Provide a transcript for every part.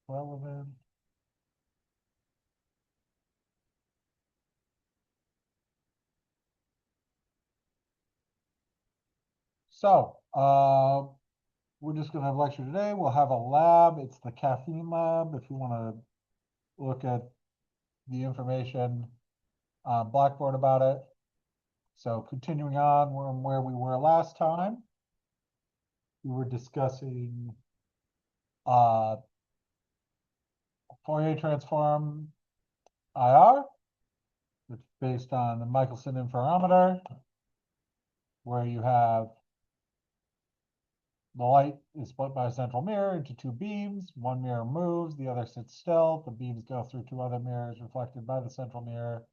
relevant. So, we're just going to have a lecture today. We'll have a lab. It's the caffeine lab. If you want to look at the information on Blackboard about it. So continuing on from where we were last time, we were discussing Fourier transform IR, which is based on the Michelson interferometer, where you have the light is split by a central mirror into two beams. One mirror moves, the other sits still. The beams go through two other mirrors reflected by the central mirror.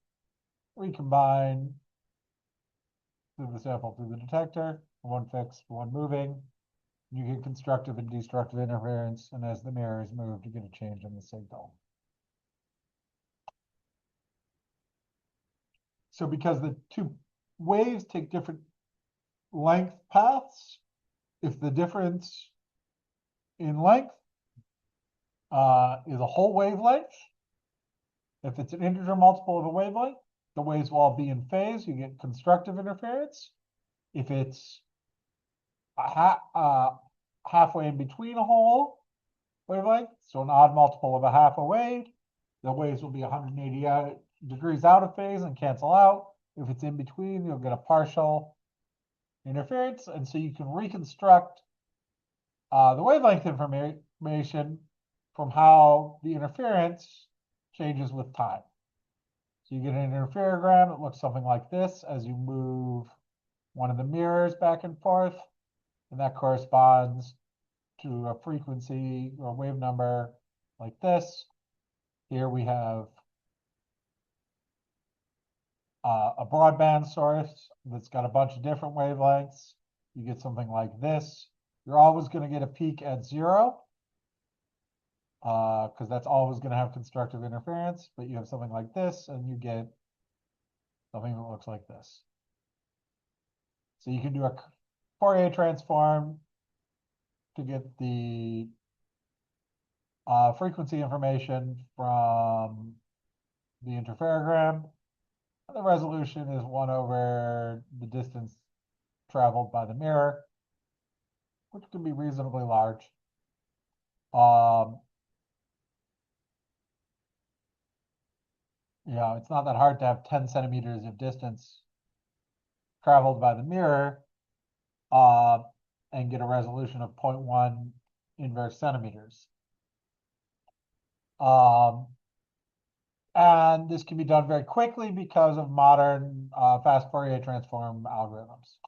Recombine through the sample through the detector, one fixed, one moving. You get constructive and destructive interference, and as the mirror is moved, you get a change in the signal. So because the two waves take different length paths, if the difference in length is a whole wavelength, if it's an integer multiple of a wavelength, the waves will all be in phase. You get constructive interference. If it's halfway in between a whole wavelength, so an odd multiple of a half a wave, the waves will be 180 degrees out of phase and cancel out. If it's in between, you'll get a partial interference. And so you can reconstruct the wavelength information from how the interference changes with time. So you get an interferogram. It looks something like this as you move one of the mirrors back and forth, and that corresponds to a frequency or wave number like this. Here we have a broadband source that's got a bunch of different wavelengths. You get something like this. You're always going to get a peak at 0 because that's always going to have constructive interference, but you have something like this and you get something that looks like this. So you can do a Fourier transform to get the frequency information from the interferogram. The resolution is 1 over the distance traveled by the mirror, which can be reasonably large. It's not that hard to have 10 centimeters of distance traveled by the mirror and get a resolution of 0.1 inverse centimeters. And this can be done very quickly because of modern fast Fourier transform algorithms.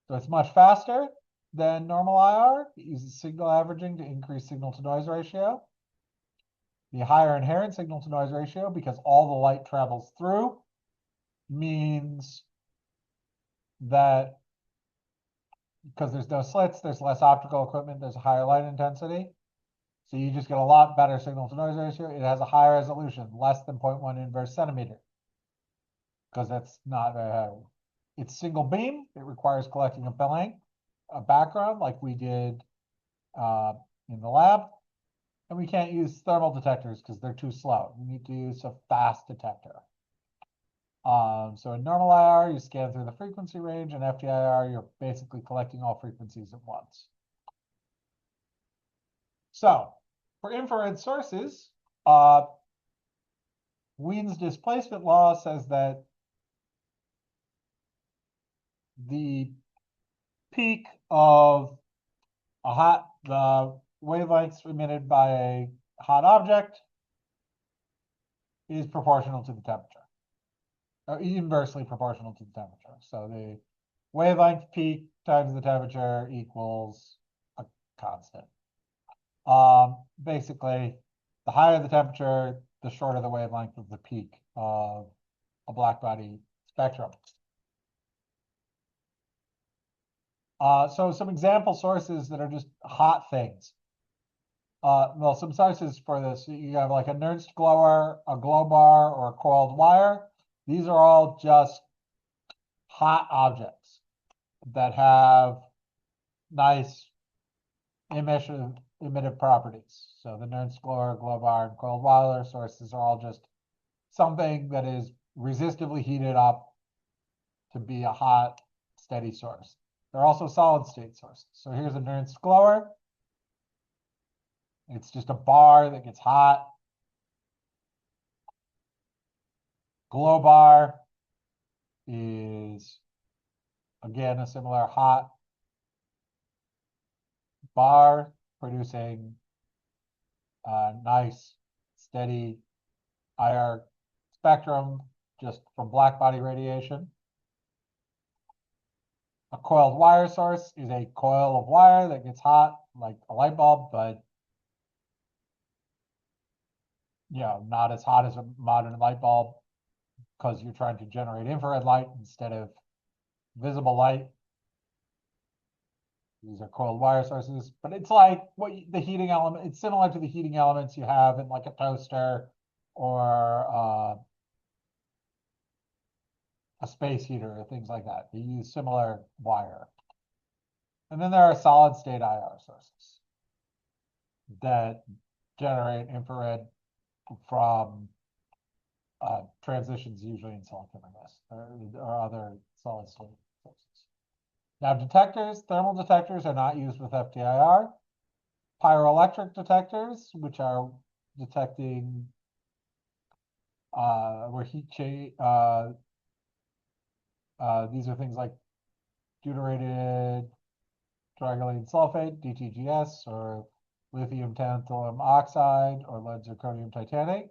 So it's much faster than normal IR. It uses signal averaging to increase signal to noise ratio. The higher inherent signal to noise ratio, because all the light travels through, means that because there's no slits, there's less optical equipment, there's a higher light intensity. So you just get a lot better signal to noise ratio. It has a higher resolution, less than 0.1 inverse centimeter, because that's not very high. It's single beam. It requires collecting a background like we did in the lab. And we can't use thermal detectors because they're too slow. We need to use a fast detector. So in normal IR, you scan through the frequency range, and FTIR, you're basically collecting all frequencies at once. So for infrared sources, Wien's displacement law says that the peak of the wavelengths emitted by a hot object is proportional to the temperature, or inversely proportional to the temperature. So the wavelength peak times the temperature equals a constant. Basically, the higher the temperature, the shorter the wavelength of the peak of a blackbody spectrum. So some example sources that are just hot things. Well, some sources for this, you have like a Nernst glower, a glow bar, or a coiled wire. These are all just hot objects that have nice emission emitted properties. So the Nernst glower, glow bar, and coiled wire sources are all just something that is resistively heated up to be a hot, steady source. They're also solid state sources. So here's a Nernst glower. It's just a bar that gets hot. Glow bar is, again, a similar hot bar producing a nice, steady IR spectrum just from black body radiation. A coiled wire source is a coil of wire that gets hot like a light bulb, but not as hot as a modern light bulb because you're trying to generate infrared light instead of visible light. These are coiled wire sources, but it's like the heating element. It's similar to the heating elements you have in like a toaster or a space heater or things like that. They use similar wire. And then there are solid state IR sources that generate infrared from transitions, usually in silicon, I guess, or other solid state sources. Now, detectors, thermal detectors are not used with FTIR. Pyroelectric detectors, which are detecting where heat change, these are things like deuterated triglycerine sulfate, DTGS, or lithium tantalum oxide, or lead zirconium titanate.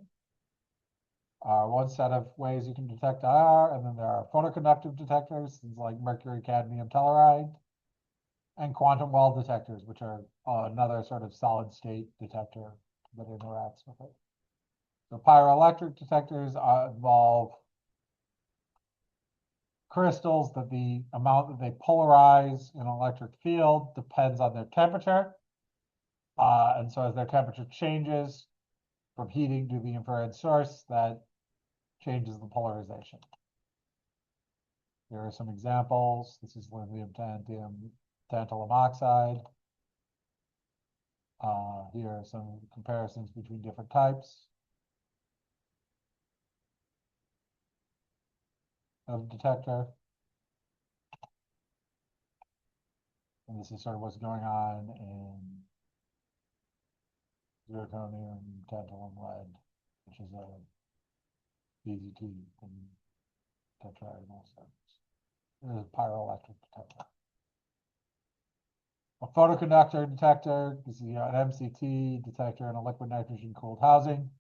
One set of ways you can detect IR, and then there are photoconductive detectors, things like mercury cadmium telluride, and quantum well detectors, which are another sort of solid state detector that interacts with it. So pyroelectric detectors involve crystals that the amount that they polarize in an electric field depends on their temperature. And so as their temperature changes from heating to the infrared source, that changes the polarization. Here are some examples. This is lithium tantalum oxide. Here are some comparisons between different types of detector. And this is sort of what's going on in zirconium, tantalum, lead, which is a BZT and tetride also. This is a pyroelectric detector. A photoconductor detector, this is an MCT detector in a liquid nitrogen cooled housing.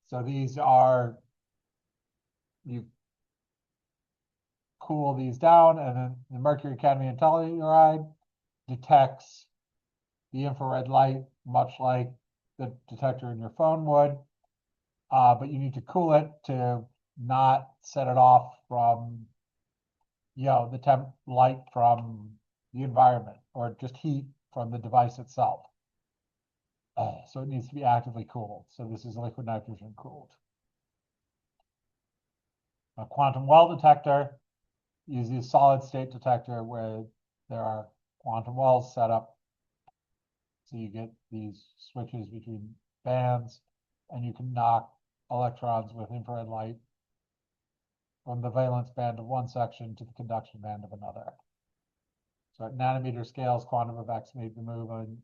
So these are, you cool these down, and then the mercury cadmium telluride detects the infrared light, much like the detector in your phone would. But you need to cool it to not set it off from, the temp light from the environment or just heat from the device itself. So it needs to be actively cooled. So this is liquid nitrogen cooled. A quantum well detector uses a solid state detector where there are quantum wells set up. So you get these switches between bands, and you can knock electrons with infrared light from the valence band of one section to the conduction band of another. So at nanometer scales, quantum effects make the move on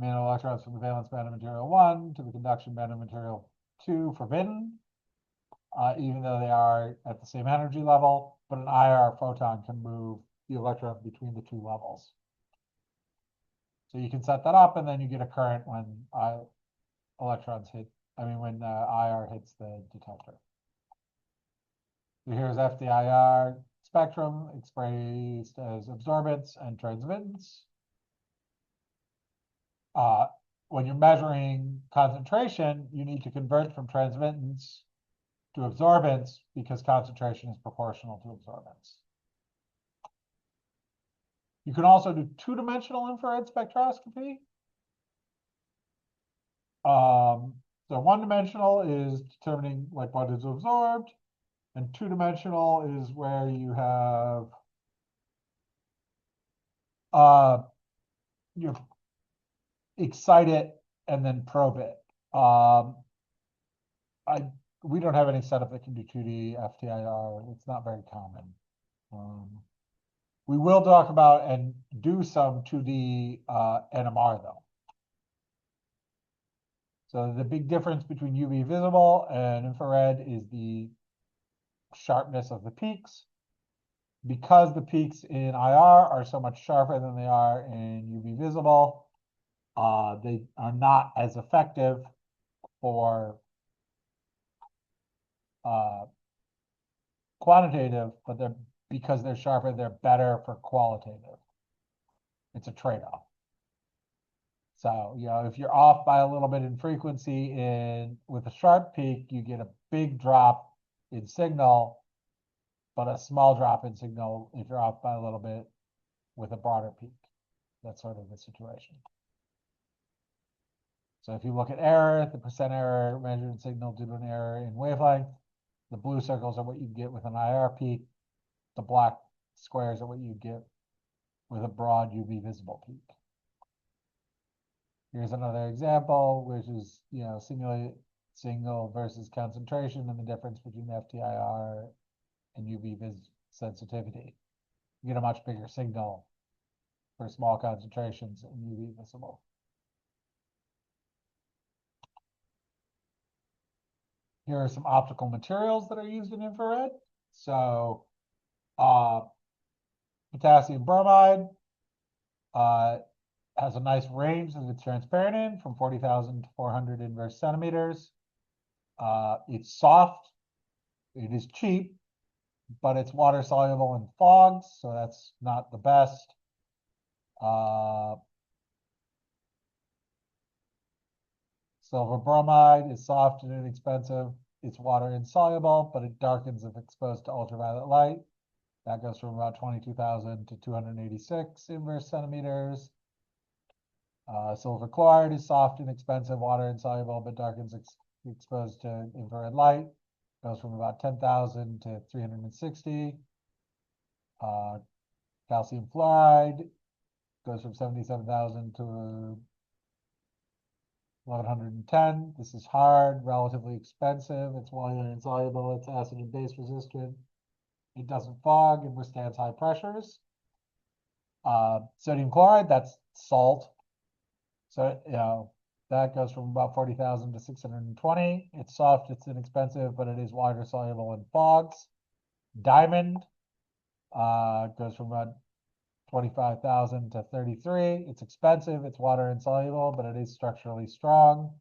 electrons from the valence band of material 1 to the conduction band of material 2 forbidden, even though they are at the same energy level, but an IR photon can move the electron between the two levels. So you can set that up, and then you get a current when when IR hits the detector. So here's FDIR spectrum expressed as absorbance and transmittance. When you're measuring concentration, you need to convert from transmittance to absorbance because concentration is proportional to absorbance. You can also do two-dimensional infrared spectroscopy. So one-dimensional is determining like what is absorbed, and two-dimensional is where you have you excite it and then probe it. We don't have any setup that can do 2D FTIR. It's not very common. We will talk about and do some 2D NMR though. So the big difference between UV visible and infrared is the sharpness of the peaks. Because the peaks in IR are so much sharper than they are in UV visible, they are not as effective for quantitative, but because they're sharper, they're better for qualitative. It's a trade-off. So, if you're off by a little bit in frequency with a sharp peak, you get a big drop in signal, but a small drop in signal if you're off by a little bit with a broader peak. That's sort of the situation. So if you look at error, the percent error measured in signal due to an error in wavelength, the blue circles are what you get with an IR peak. The black squares are what you get with a broad UV visible peak. Here's another example, which is, simulate signal versus concentration and the difference between FTIR and UV-Vis sensitivity. You get a much bigger signal for small concentrations in UV visible. Here are some optical materials that are used in infrared. So, potassium bromide has a nice range that it's transparent in, from 40,000 to 400 inverse centimeters. It's soft. It is cheap, but it's water soluble in fogs, so that's not the best. Silver bromide is soft and inexpensive. It's water insoluble, but it darkens if exposed to ultraviolet light. That goes from about 22,000 to 286 inverse centimeters. Silver chloride is soft and expensive, water insoluble, but darkens exposed to infrared light. Goes from about 10,000 to 360. Calcium fluoride goes from 77,000 to 1110. This is hard, relatively expensive. It's water insoluble. It's acid and base resistant. It doesn't fog and withstands high pressures. Sodium chloride, that's salt. So, that goes from about 40,000 to 620. It's soft, it's inexpensive, but it is water soluble in fogs. Diamond goes from about 25,000 to 33. It's expensive, it's water insoluble, but it is structurally strong.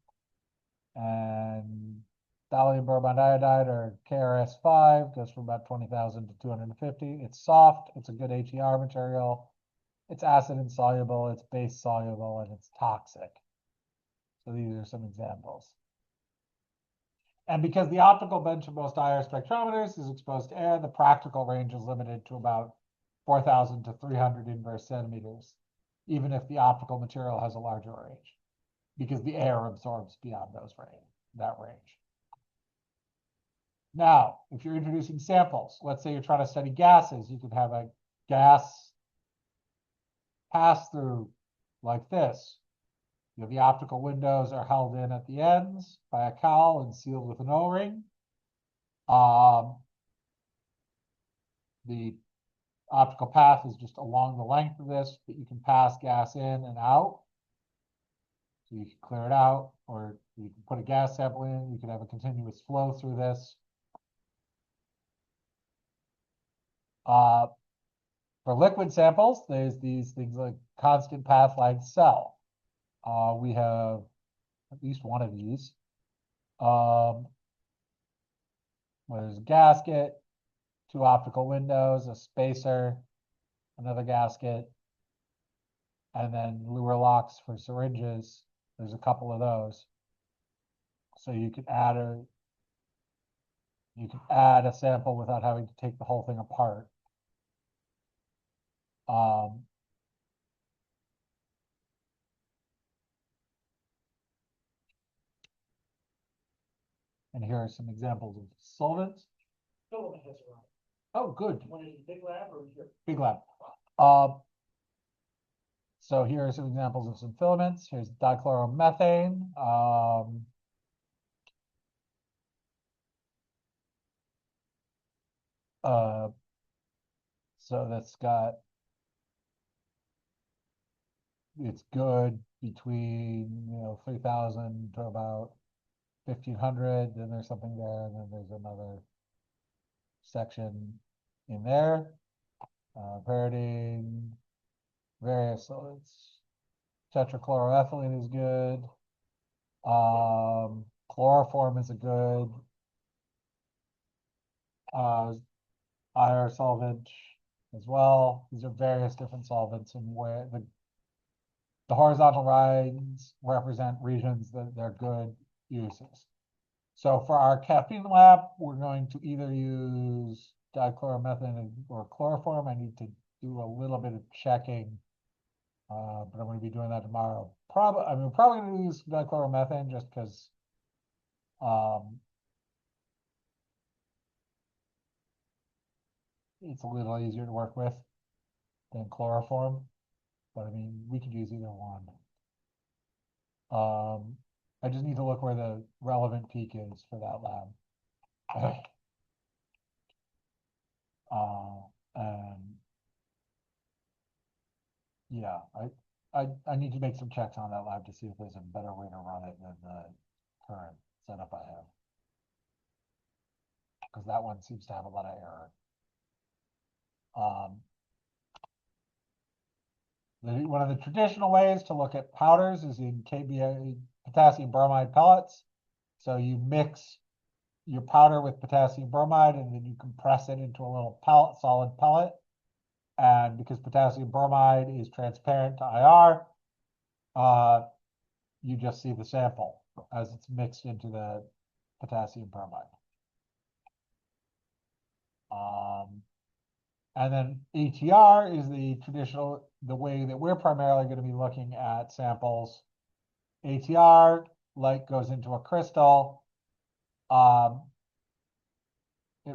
And thallium bromide iodide, or KRS5, goes from about 20,000 to 250. It's soft, it's a good HER material. It's acid insoluble, it's base soluble, and it's toxic. So these are some examples. And because the optical bench of most IR spectrometers is exposed to air, the practical range is limited to about 4,000 to 300 inverse centimeters, even if the optical material has a larger range, because the air absorbs beyond that range. Now, if you're introducing samples, let's say you're trying to study gases, you could have a gas pass through like this. The optical windows are held in at the ends by a cowl and sealed with an O-ring. The optical path is just along the length of this, but you can pass gas in and out. So you can clear it out, or you can put a gas sample in. You can have a continuous flow through this. For liquid samples, there's these things like constant path length cell. We have at least one of these. There's a gasket, two optical windows, a spacer, another gasket, and then Luer locks for syringes. There's a couple of those. So you can add a sample without having to take the whole thing apart. And here are some examples of solvents. Oh, good. One in Big Lab or here? Big lab. So here are some examples of some filaments. Here's dichloromethane. So that's got, it's good between, 3,000 to about 1,500. Then there's something there, and then there's another section in there. Pyridine, various solids. Tetrachloroethylene is good. Chloroform is a good IR solvent as well. These are various different solvents, and where the horizontal lines represent regions that they're good uses. So for our caffeine lab, we're going to either use dichloromethane or chloroform. I need to do a little bit of checking, but I'm going to be doing that tomorrow. We're probably going to use dichloromethane just because it's a little easier to work with than chloroform. But I mean, we could use either one. I just need to look where the relevant peak is for that lab. And yeah, I need to make some checks on that lab to see if there's a better way to run it than the current setup I have. Because that one seems to have a lot of error. One of the traditional ways to look at powders is in KBA, potassium bromide pellets. So you mix your powder with potassium bromide, and then you compress it into a little pellet, solid pellet. And because potassium bromide is transparent to IR, you just see the sample as it's mixed into the potassium bromide. And then ATR is the way that we're primarily going to be looking at samples. ATR, light goes into a crystal. It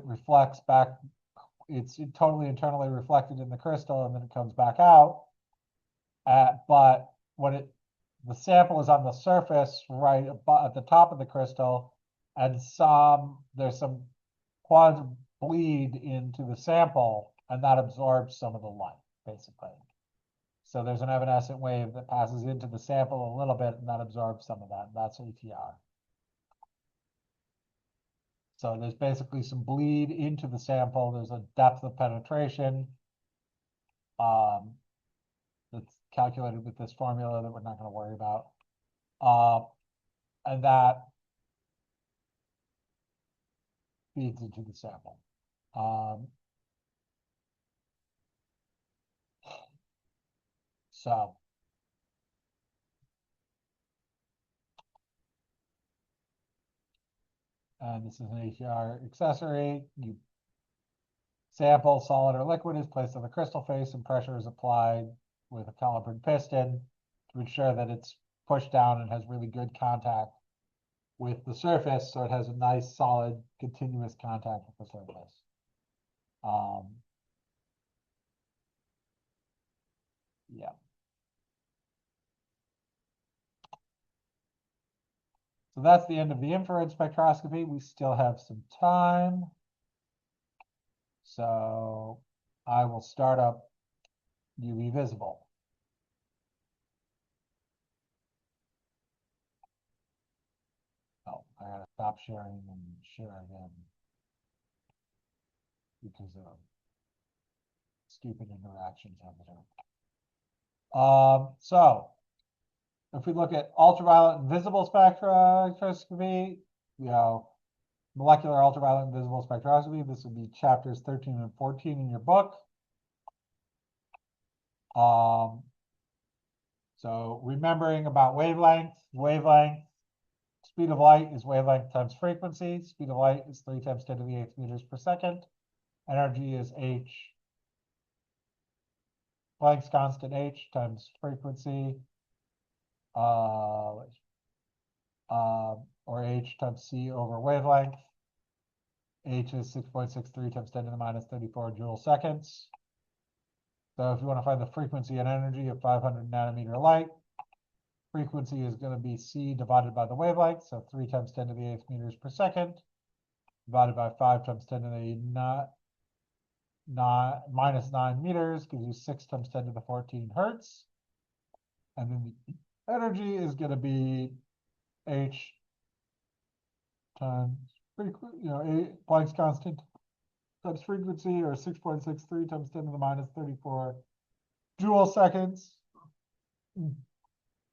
reflects back. It's totally internally reflected in the crystal, and then it comes back out. But when the sample is on the surface right at the top of the crystal, and there's some quantum bleed into the sample, and that absorbs some of the light, basically. So there's an evanescent wave that passes into the sample a little bit, and that absorbs some of that. And that's ATR. So there's basically some bleed into the sample. There's a depth of penetration that's calculated with this formula that we're not going to worry about. And that feeds into the sample. So and this is an ATR accessory. You sample, solid or liquid, is placed on the crystal face, and pressure is applied with a calipered piston to ensure that it's pushed down and has really good contact with the surface, so it has a nice, solid, continuous contact with the surface. Yeah. So that's the end of the infrared spectroscopy. We still have some time. So I will start up UV visible. Oh, I gotta stop sharing and share again because of stupid interaction temperature. So if we look at ultraviolet and visible spectroscopy, molecular ultraviolet and visible spectroscopy, this would be chapters 13 and 14 in your book. So remembering about wavelength, speed of light is wavelength times frequency. Speed of light is 3 times 10 to the 8th meters per second. Energy is h, Planck's constant h times frequency, or h times c over wavelength. H is 6.63 times 10 to the minus 34 joule seconds. So if you want to find the frequency and energy of 500 nanometer light, frequency is going to be c divided by the wavelength, so 3 times 10 to the 8th meters per second, divided by 5 times 10 to the minus 9 meters, gives you 6 times 10 to the 14 hertz. And then the energy is going to be h times frequency, Planck's constant times frequency, or 6.63 times 10 to the minus 34 joule seconds,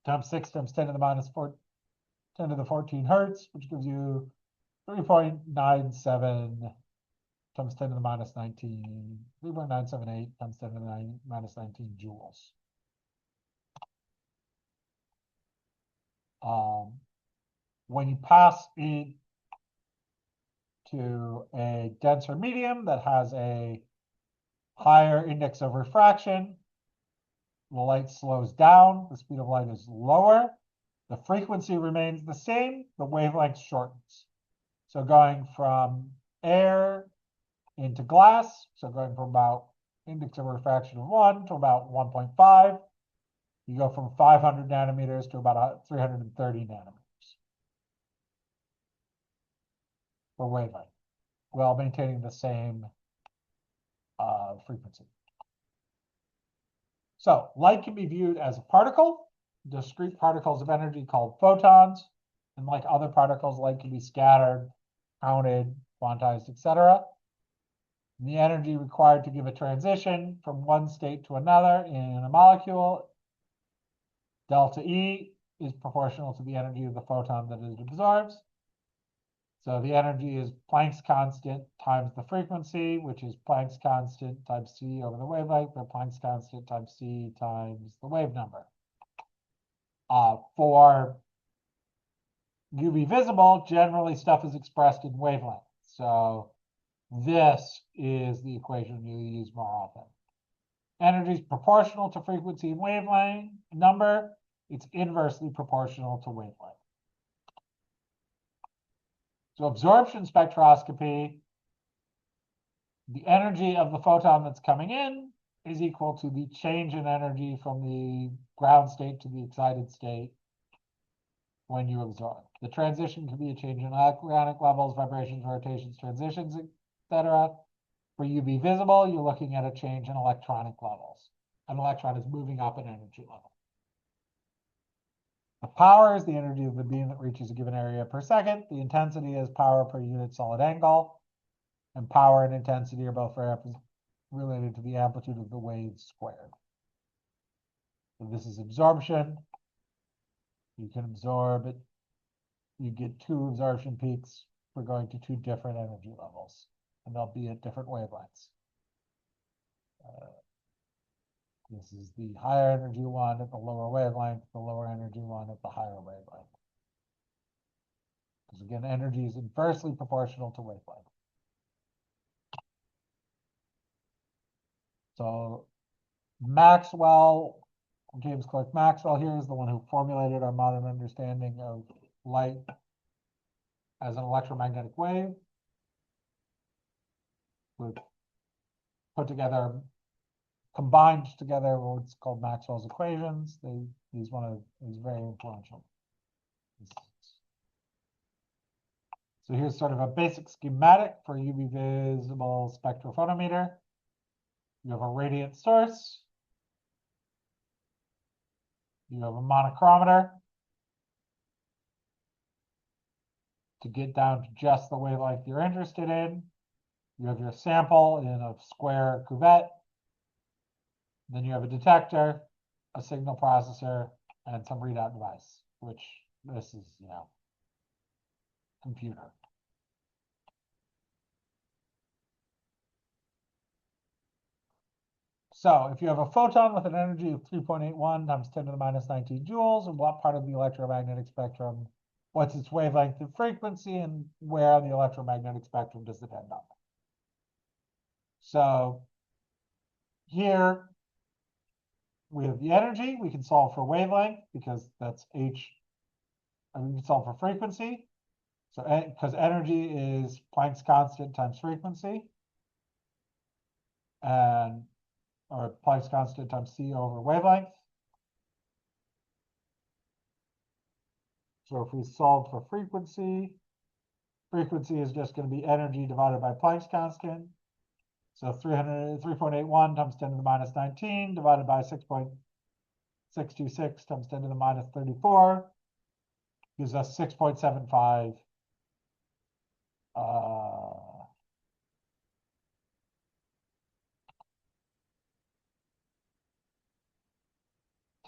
times 6 times 10 to the minus 10 to the 14 hertz, which gives you 3.97 times 10 to the minus 19, 3.978 times 10 to the minus 19 joules. When you pass it to a denser medium that has a higher index of refraction, the light slows down, the speed of light is lower, the frequency remains the same, the wavelength shortens. So going from air into glass, so going from about index of refraction of 1 to about 1.5, you go from 500 nanometers to about 330 nanometers for wavelength, while maintaining the same frequency. So light can be viewed as a particle, discrete particles of energy called photons, and like other particles, light can be scattered, counted, quantized, etc. The energy required to give a transition from one state to another in a molecule, delta E, is proportional to the energy of the photon that it absorbs. So the energy is Planck's constant times the frequency, which is Planck's constant times c over the wavelength, or Planck's constant times c times the wave number. For UV visible, generally stuff is expressed in wavelength. So this is the equation you use more often. Energy is proportional to frequency and wavelength number. It's inversely proportional to wavelength. So absorption spectroscopy, the energy of the photon that's coming in is equal to the change in energy from the ground state to the excited state when you absorb. The transition can be a change in electronic levels, vibrations, rotations, transitions, etc. For UV visible, you're looking at a change in electronic levels. An electron is moving up an energy level. The power is the energy of the beam that reaches a given area per second. The intensity is power per unit solid angle. And power and intensity are both related to the amplitude of the wave squared. So this is absorption. You can absorb it. You get 2 absorption peaks for going to 2 different energy levels, and they'll be at different wavelengths. This is the higher energy one at the lower wavelength, the lower energy one at the higher wavelength. Because again, energy is inversely proportional to wavelength. So Maxwell, James Clerk Maxwell here is the one who formulated our modern understanding of light as an electromagnetic wave. We put together, combined together what's called Maxwell's equations. He's very influential. So here's sort of a basic schematic for UV visible spectrophotometer. You have a radiant source. You have a monochromator to get down to just the wavelength you're interested in. You have your sample in a square cuvette. Then you have a detector, a signal processor, and some readout device, which this is, computer. So if you have a photon with an energy of 3.81 times 10 to the minus 19 joules, and what part of the electromagnetic spectrum, what's its wavelength and frequency, and where on the electromagnetic spectrum does it end up? So here we have the energy. We can solve for wavelength because that's H, and we can solve for frequency. So because energy is Planck's constant times frequency. And or Planck's constant times c over wavelength. So if we solve for frequency, frequency is just going to be energy divided by Planck's constant. So 3.81 times 10 to the minus 19 divided by 6.626 times 10 to the minus 34 gives us 6.75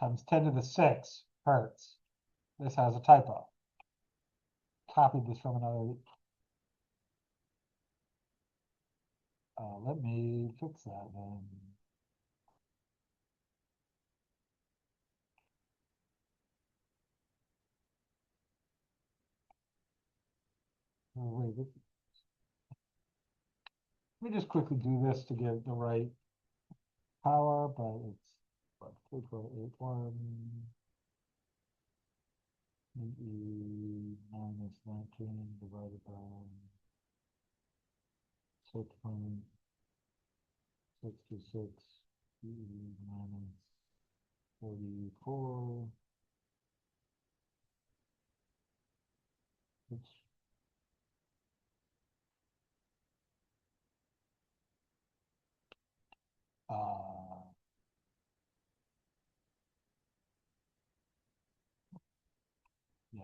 times 10 to the 6 hertz. This has a typo. Copied this from another. Let me fix that then. Wait, let me just quickly do this to get the right power, but it's what, 3.81 minus 19 divided by 6.626 minus 44, which yeah.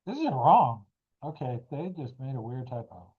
This is wrong. Okay, they just made a weird typo.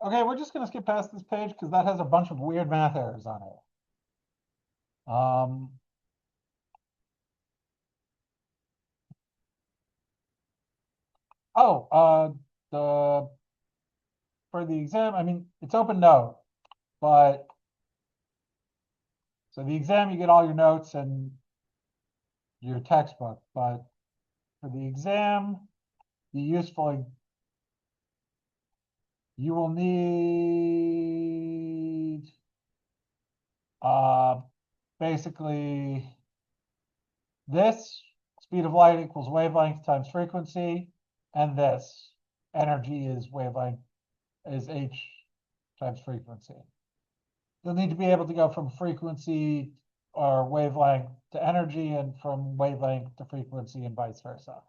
Okay, we're just gonna skip past this page because that has a bunch of weird math errors on it. The for the exam, I mean, it's open note, but so the exam you get all your notes and your textbook, but for the exam, the useful, you will need basically this speed of light equals wavelength times frequency, and this energy is wavelength is h times frequency. You'll need to be able to go from frequency or wavelength to energy and from wavelength to frequency and vice versa.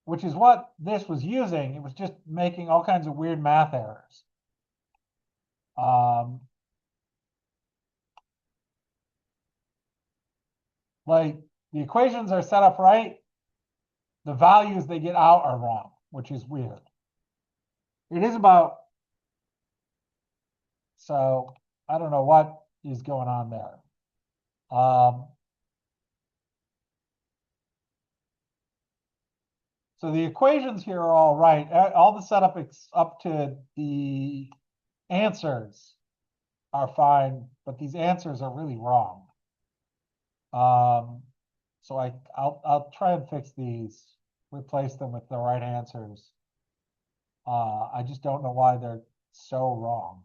Which is what this was using. It was just making all kinds of weird math errors. Like the equations are set up right. The values they get out are wrong, which is weird. It is about, so I don't know what is going on there. So the equations here are all right. All the setup up to the answers are fine, but these answers are really wrong. So I'll try and fix these, replace them with the right answers. I just don't know why they're so wrong.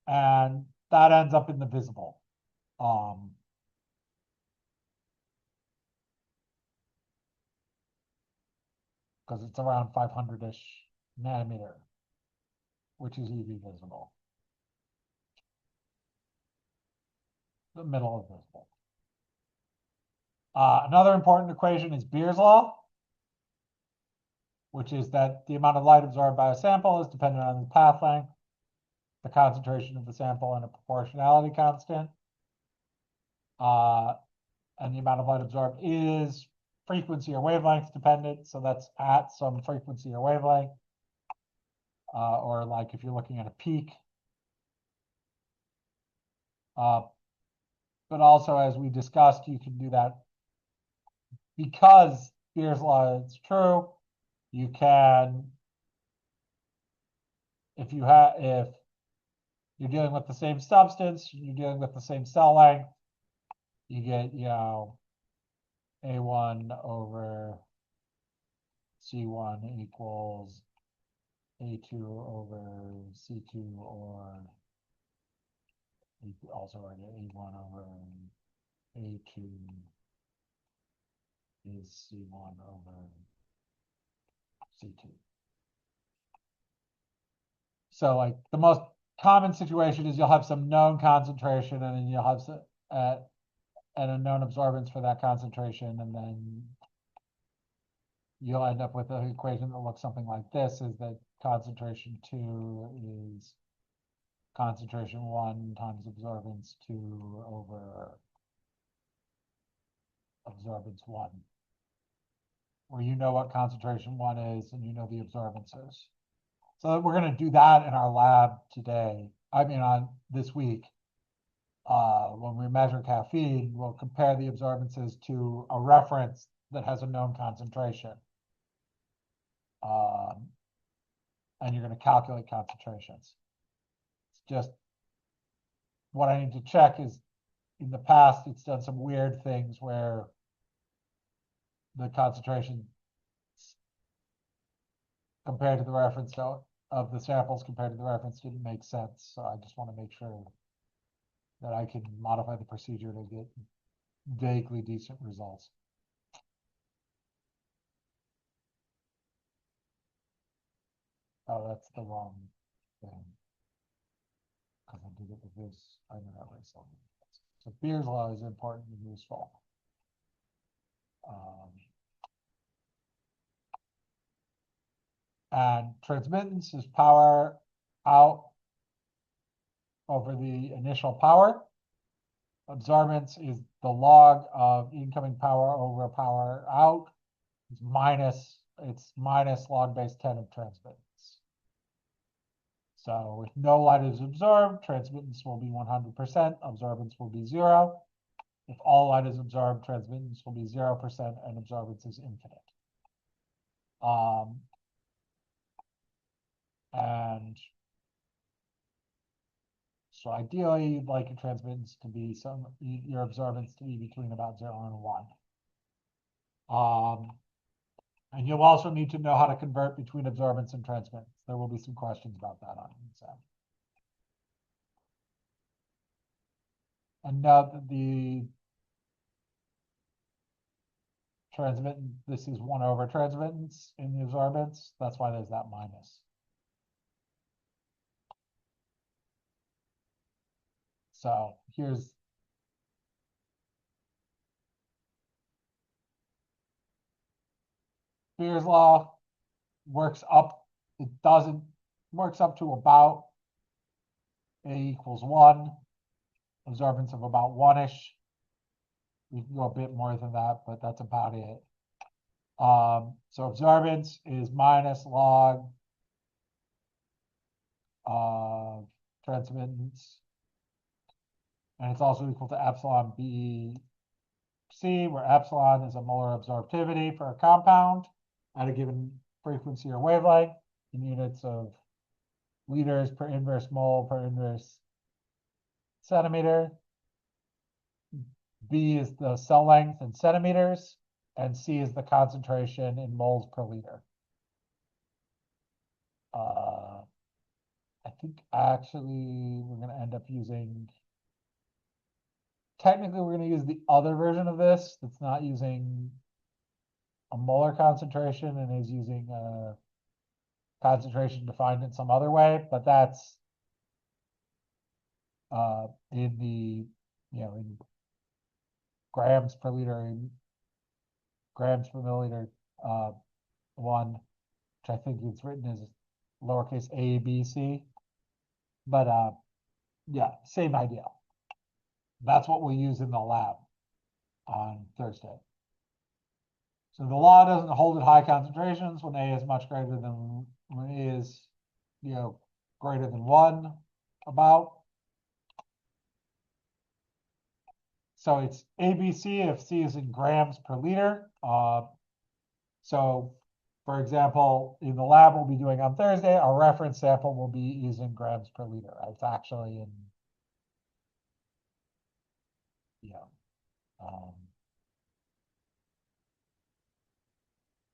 And that ends up in the visible. Because it's around 500-ish nanometer, which is UV visible. the middle of visible. Another important equation is Beer's law, which is that the amount of light absorbed by a sample is dependent on the path length, the concentration of the sample, and a proportionality constant. And the amount of light absorbed is frequency or wavelength dependent, so that's at some frequency or wavelength. Or like if you're looking at a peak. But also, as we discussed, you can do that because Beer's law is true. You can, if you're dealing with the same substance, you're dealing with the same cell length, you get, A1 over C1 equals A2 over C2, or you could also write A1 over A2 is C1 over C2. So like the most common situation is you'll have some known concentration, and then you'll have some, and a known absorbance for that concentration, and then you'll end up with an equation that looks something like this: is that concentration 2 is concentration 1 times absorbance 2 over absorbance 1, where you know what concentration 1 is and you know the absorbances. So we're going to do that in our lab today. I mean, on this week. When we measure caffeine, we'll compare the absorbances to a reference that has a known concentration. And you're going to calculate concentrations. It's just what I need to check is in the past, it's done some weird things where the concentration compared to the reference of the samples compared to the reference didn't make sense. So I just want to make sure that I can modify the procedure to get vaguely decent results. Oh, that's the wrong thing. Because I did it with this, I know that way. So Beer's law is important and useful. And transmittance is power out over the initial power. Absorbance is the log of incoming power over power out. It's minus log base 10 of transmittance. So if no light is absorbed, transmittance will be 100%, absorbance will be 0. If all light is absorbed, transmittance will be 0%, and absorbance is infinite. And so ideally, you'd like your transmittance to be your absorbance to be between about 0 and 1. And you'll also need to know how to convert between absorbance and transmittance. There will be some questions about that on the exam. And note that the transmittance, this is 1 over transmittance in the absorbance. That's why there's that minus. So here's Beer's law works up. It works up to about A equals 1, absorbance of about 1-ish. We can go a bit more than that, but that's about it. So absorbance is minus log of transmittance, and it's also equal to epsilon BC, where epsilon is a molar absorptivity for a compound at a given frequency or wavelength in units of liters per inverse mole per inverse centimeter. B is the cell length in centimeters, and C is the concentration in moles per liter. I think actually we're going to end up using, technically we're going to use the other version of this that's not using a molar concentration and is using a concentration defined in some other way, but that's in the in grams per liter and grams per milliliter, one, which I think it's written as lowercase a, b, c. But yeah, same idea. That's what we'll use in the lab on Thursday. So the law doesn't hold at high concentrations when A is much greater than, when A is, greater than 1, about. So it's ABC if C is in grams per liter. So, for example, in the lab we'll be doing on Thursday, our reference sample will be is in grams per liter. It's actually in,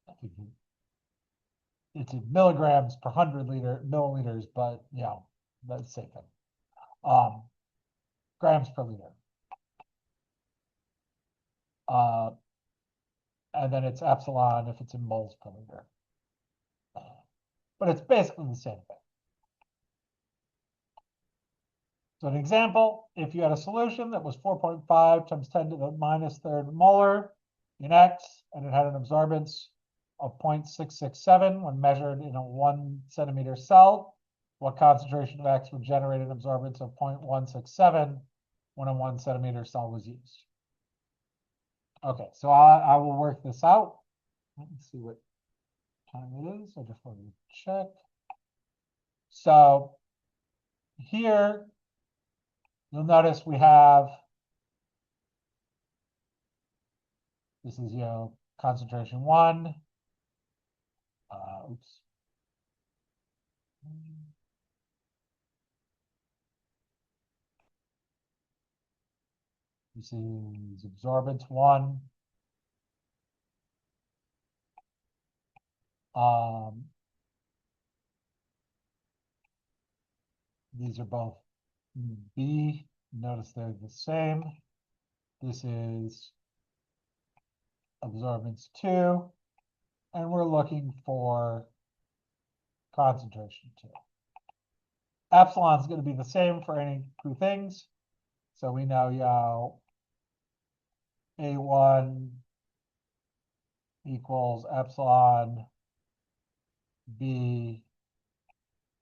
I think it's in milligrams per 100 milliliters, but that's the same thing. Grams per liter. And then it's epsilon if it's in moles per liter. But it's basically the same thing. So an example, if you had a solution that was 4.5 times 10 to the minus third molar in X, and it had an absorbance of 0.667 when measured in a 1 centimeter cell, what concentration of X would generate an absorbance of 0.167 when a 1 centimeter cell was used? Okay, so I will work this out. Let me see what time it is. I just wanted to check. So here, you'll notice we have, this is, concentration 1. Oops. This is absorbance 1. These are both B. Notice they're the same. This is absorbance 2. And we're looking for concentration 2. Epsilon is going to be the same for any two things. So we know, A1 equals epsilon B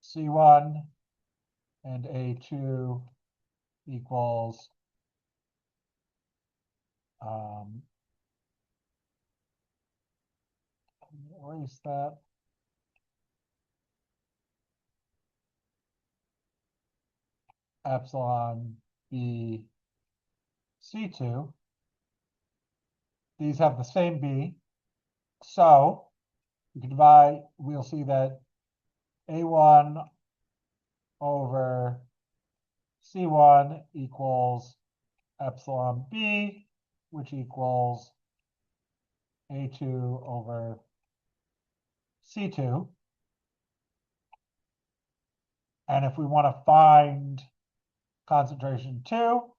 C1, and A2 equals erase that. Epsilon B C2. These have the same B. So we can divide, we'll see that A1 over C1 equals epsilon B, which equals A2 over C2. And if we want to find concentration 2,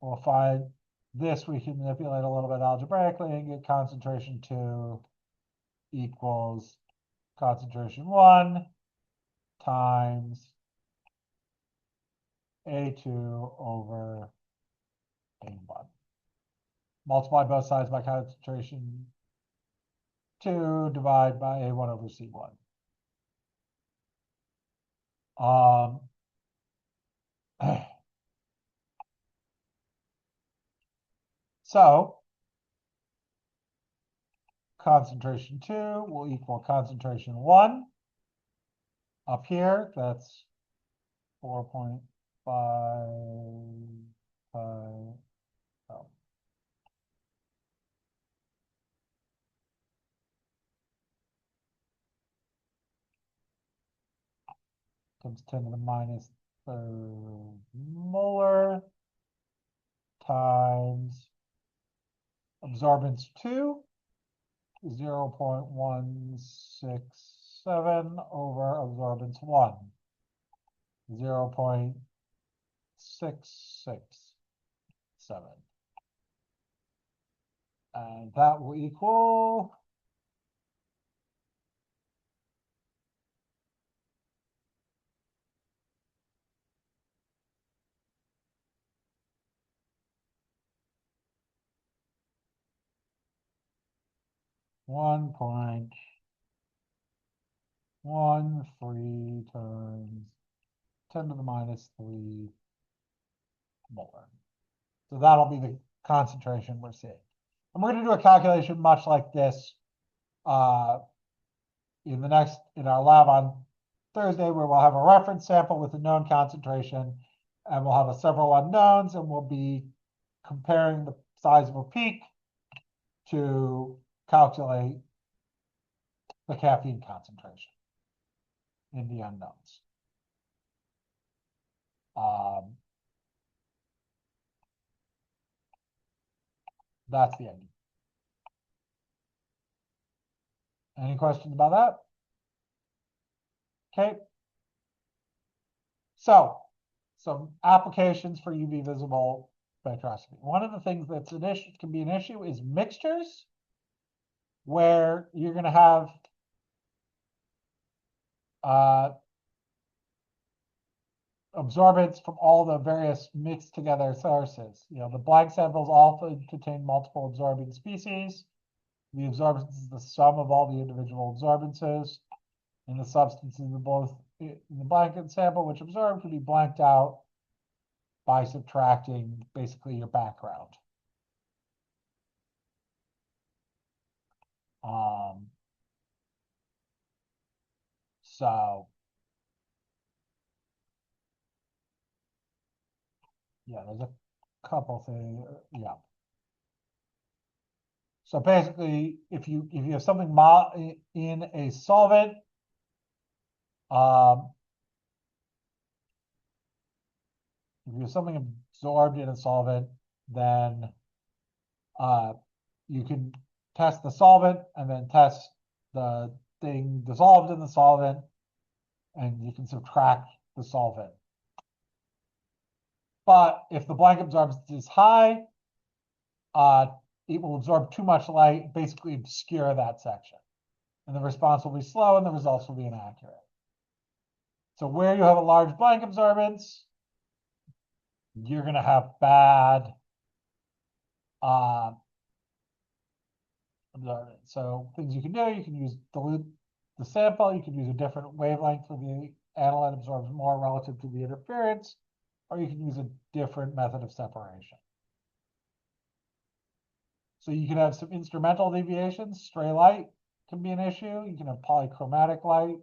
we'll find this, we can manipulate a little bit algebraically and get concentration 2 equals concentration 1 times A2 over A1. Multiply both sides by concentration 2, divide by A1 over C1. So concentration 2 will equal concentration 1. Up here, that's 4.5. Times 10 to the minus third molar times absorbance 2, 0.167 over absorbance 1, 0.667. And that will equal 1.13 times 10 to the minus 3 molar. So that'll be the concentration we're seeing. And we're going to do a calculation much like this in our lab on Thursday, where we'll have a reference sample with a known concentration, and we'll have several unknowns, and we'll be comparing the size of a peak to calculate the caffeine concentration in the unknowns. That's the ending. Any questions about that? Okay. So, some applications for UV visible spectroscopy. One of the things that's an issue, can be an issue, is mixtures, where you're going to have absorbance from all the various mixed together sources. You know, the blank samples all contain multiple absorbing species. The absorbance is the sum of all the individual absorbances, and the substances in the blanket sample which absorb can be blanked out by subtracting basically your background. So yeah, there's a couple things. Yeah. So basically, if you have something in a solvent, if you have something absorbed in a solvent, then you can test the solvent and then test the thing dissolved in the solvent, and you can subtract the solvent. But if the blank absorbance is high, it will absorb too much light, basically obscure that section. And the response will be slow and the results will be inaccurate. So where you have a large blank absorbance, you're going to have bad absorbance. So things you can do, you can dilute the sample, you can use a different wavelength for the analyte absorbs more relative to the interference, or you can use a different method of separation. So you can have some instrumental deviations. Stray light can be an issue. You can have polychromatic light,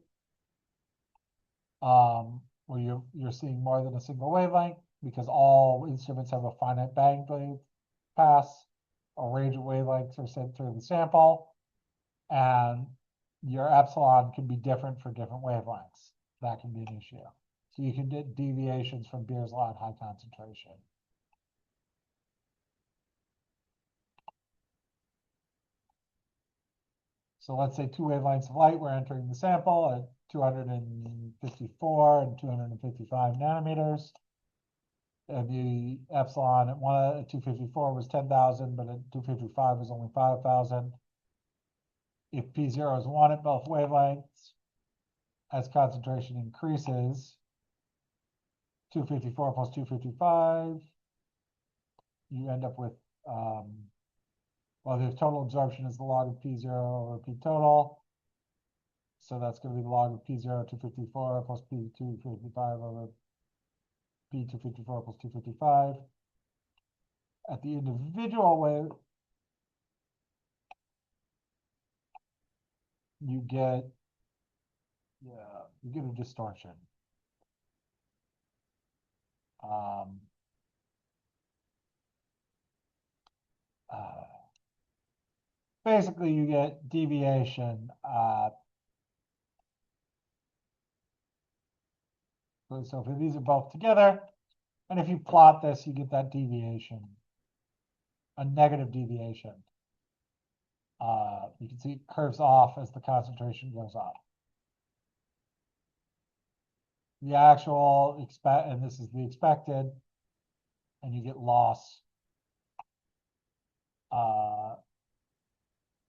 where you're seeing more than a single wavelength, because all instruments have a finite bandwidth pass. A range of wavelengths are sent through the sample, and your epsilon can be different for different wavelengths. That can be an issue. So you can get deviations from Beer's law at high concentration. So let's say two wavelengths of light were entering the sample at 254 and 255 nanometers. And the epsilon at 254 was 10,000, but at 255 was only 5,000. If P0 is 1 at both wavelengths, as concentration increases, 254 plus 255, you end up with, well, the total absorption is the log of P0 over P total. So that's going to be the log of P0 254 plus P255 over P254 plus 255. At the individual wave, you get a distortion. Basically, you get deviation. So if these are both together, and if you plot this, you get that deviation, a negative deviation. You can see it curves off as the concentration goes up. The actual and this is the expected, and you get loss.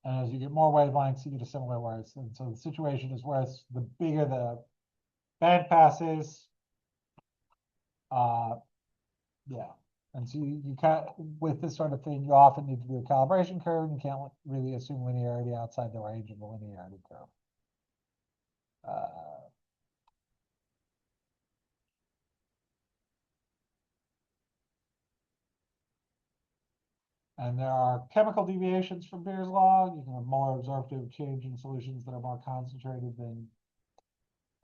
And as you get more wavelengths, you get a similar worse. And so the situation is worse the bigger the band pass is. Yeah. And so you can't, with this sort of thing, you often need to do a calibration curve, and you can't really assume linearity outside the range of the linearity curve. And there are chemical deviations from Beer's law. You can have molar absorptive change in solutions that are more concentrated than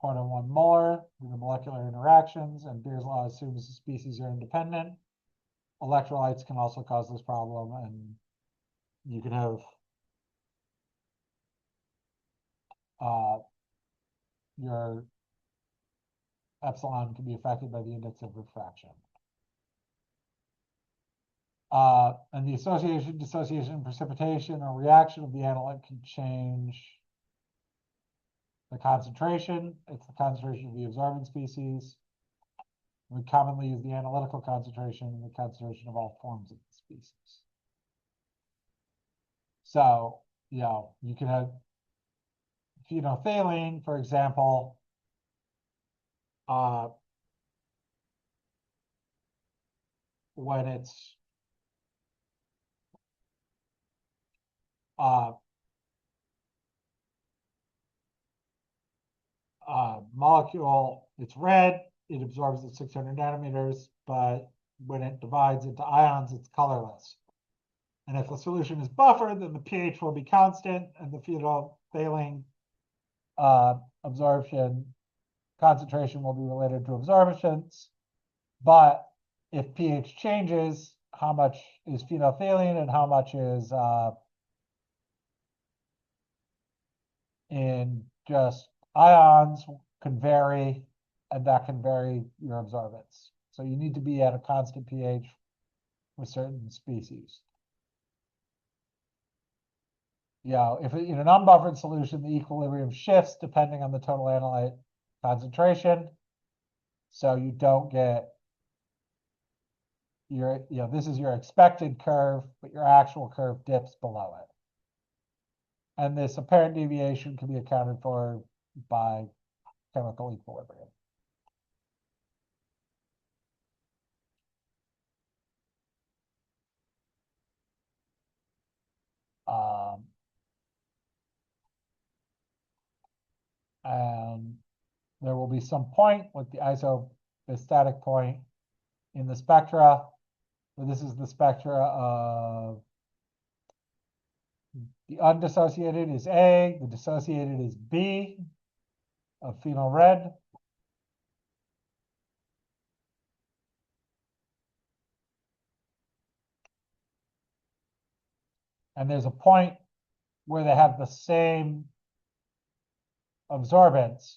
0.01 molar due to molecular interactions, and Beer's law assumes the species are independent. Electrolytes can also cause this problem, and you can have your epsilon can be affected by the index of refraction. And the association, dissociation, precipitation, or reaction of the analyte can change the concentration. It's the concentration of the absorbing species. We commonly use the analytical concentration and the concentration of all forms of the species. So, you know, you can have phenolphthalein, for example, when it's molecule, it's red, it absorbs at 600 nanometers, but when it divides into ions, it's colorless. And if the solution is buffered, then the pH will be constant, and the phenolphthalein absorption concentration will be related to absorptions. But if pH changes, how much is phenolphthalein and how much is in just ions can vary, and that can vary your absorbance. So you need to be at a constant pH with certain species. Yeah, if in an unbuffered solution, the equilibrium shifts depending on the total analyte concentration. So you don't get your, this is your expected curve, but your actual curve dips below it. And this apparent deviation can be accounted for by chemical equilibrium. And there will be some point with the isostatic point in the spectra. So this is the spectra of the undissociated is A, the dissociated is B of phenol red. And there's a point where they have the same absorbance.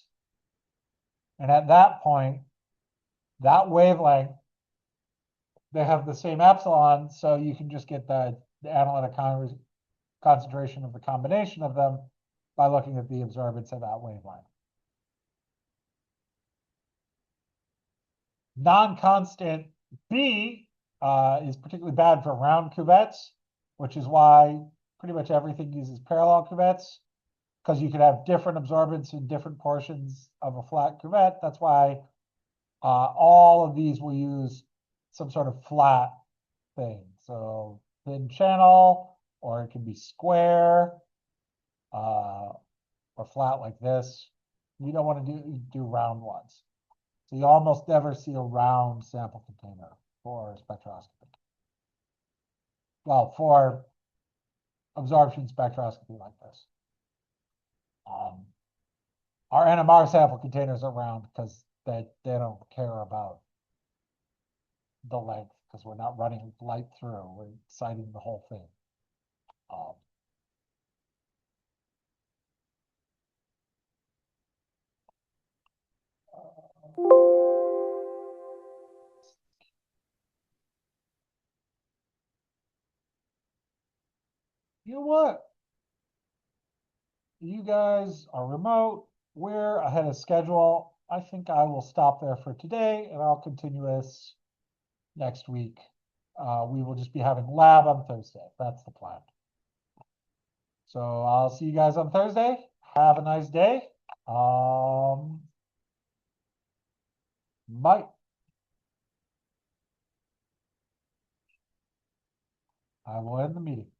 And at that point, that wavelength, they have the same epsilon, so you can just get the analytic concentration of the combination of them by looking at the absorbance of that wavelength. Non-constant B is particularly bad for round cuvettes, which is why pretty much everything uses parallel cuvettes, because you can have different absorbance in different portions of a flat cuvette. That's why all of these will use some sort of flat thing. So thin channel, or it can be square, or flat like this. You don't want to do round ones. So you almost never see a round sample container for spectroscopy. Well, for absorption spectroscopy like this. Our NMR sample containers are round because they don't care about the length, because we're not running light through, we're sighting the whole thing. You know what? You guys are remote. We're ahead of schedule. I think I will stop there for today, and I'll continue this next week. We will just be having lab on Thursday. That's the plan. So I'll see you guys on Thursday. Have a nice day. Bye. I will end the meeting.